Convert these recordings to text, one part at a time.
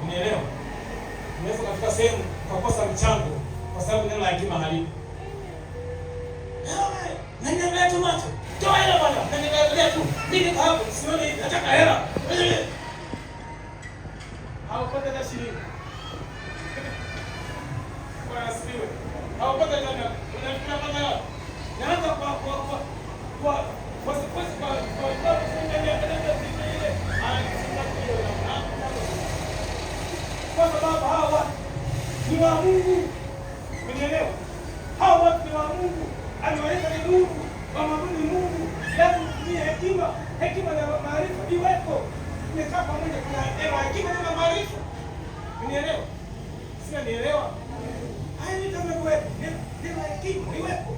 Unielewa? Unaweza katika sehemu ukakosa mchango kwa sababu neno la hekima halipo. Na niangalia tu macho. Toa hela bwana. Na niangalia tu. Mimi niko hapo, sioni hivi. Nataka hela. Haupata hata shilingi. Bwana asifiwe. Haupata hata unapata hela. Naanza kwa sababu hawa ni wa Mungu. Unielewa? Hawa watu ni wa Mungu. Aliwaleta ni Mungu. Wamwabudu Mungu. Lazima kutumia hekima. Hekima na maarifa iwepo. Tumekaa pamoja, kuna hekima na maarifa. Unielewa? Sina nielewa. Haya ni kama iwepo. Ndio hekima iwepo.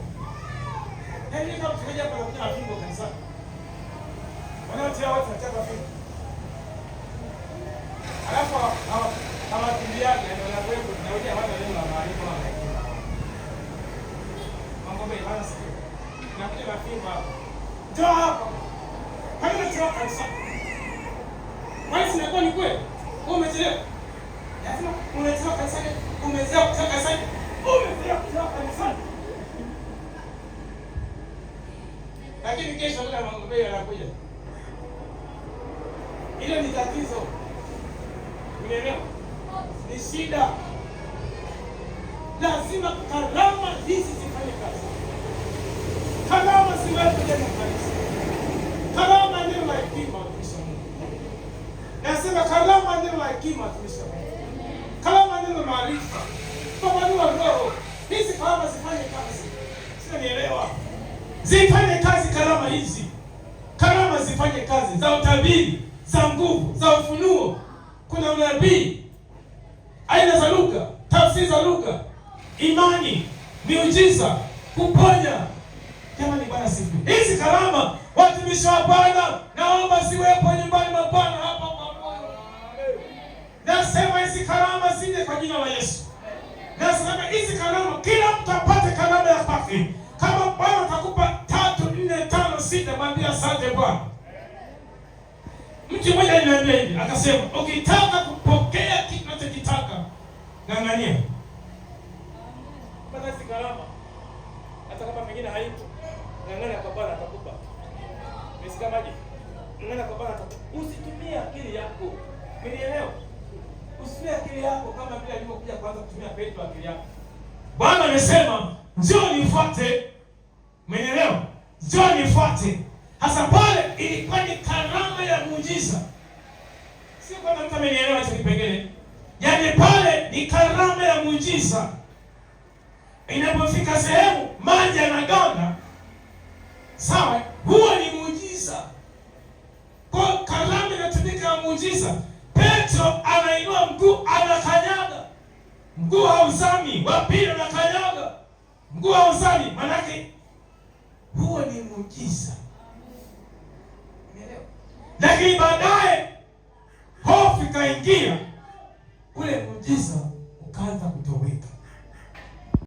Na nini kama tukaja hapa na fungo kanisani? Wanaotia watu wanataka fungo. Alafu hawakimbiaje ndio wanakwenda na wenyewe hata neno la maarifa na hekima. Mambo mengi bana sikia. Na kile fungo hapa. Ndio hapa. Haina chapa kanisani. Wewe sinakuwa ni kweli? Wewe umechelewa. Lazima unachelewa kanisani, umezea kutoka kanisani. Umezea kutoka kanisani. Lakini kesho kila mambo yanakuja. Hilo ni tatizo. Unielewa? Ni shida. Lazima karama hizi zifanye kazi. Karama siwepo ndani ya kanisa. Karama ndio la hekima tumisha Mungu. Nasema karama ndio la hekima tumisha Mungu. Karama ndio maarifa. Baba ni wa roho. Hizi karama zifanye kazi. Sio nielewa. Zifanye kazi karama hizi. Karama zifanye kazi za utabiri, za nguvu, za ufunuo. Kuna unabii, aina za lugha, tafsiri za lugha, imani, miujiza, kuponya. Jamani Bwana sifu. Hizi karama watumishi wa Bwana naomba ziwepo nyumbani mwa Bwana hapa kwa moyo. Nasema hizi karama zije kwa jina la Yesu. Nasema hizi karama kila mtu apate karama ya fafi. Kama Bwana atakupa 3, 4, 5, 6 mwambie asante Bwana. Mtu mmoja aliniambia hivi, akasema, ukitaka kupokea kitu unachokitaka, ng'ang'ania. Pata hizi karama. Hata kama mengine haipo, ng'ang'ania kwa Bwana atakupa. Umesikia maji? Ng'ang'ania kwa Bwana atakupa. Usitumie akili yako. Unielewa? Usitumie akili yako kama vile alivyokuja kwanza kutumia Petro akili yako. Bwana amesema, njoo nifuate. Umenielewa? Njoo nifuate. Hasa pale ilikuwa ni karama ya muujiza. Sio kama mtu amenielewa hicho kipengele. Yaani pale ni karama ya muujiza. Inapofika sehemu maji yanaganda. Sawa? Huo ni muujiza. Kwa karama inatumika ya muujiza. Petro anainua mguu, anakanyaga. Mguu hauzami, wa pili anakanyaga. Mguu hauzami, manake huo ni muujiza. Umeelewa? Lakini baadaye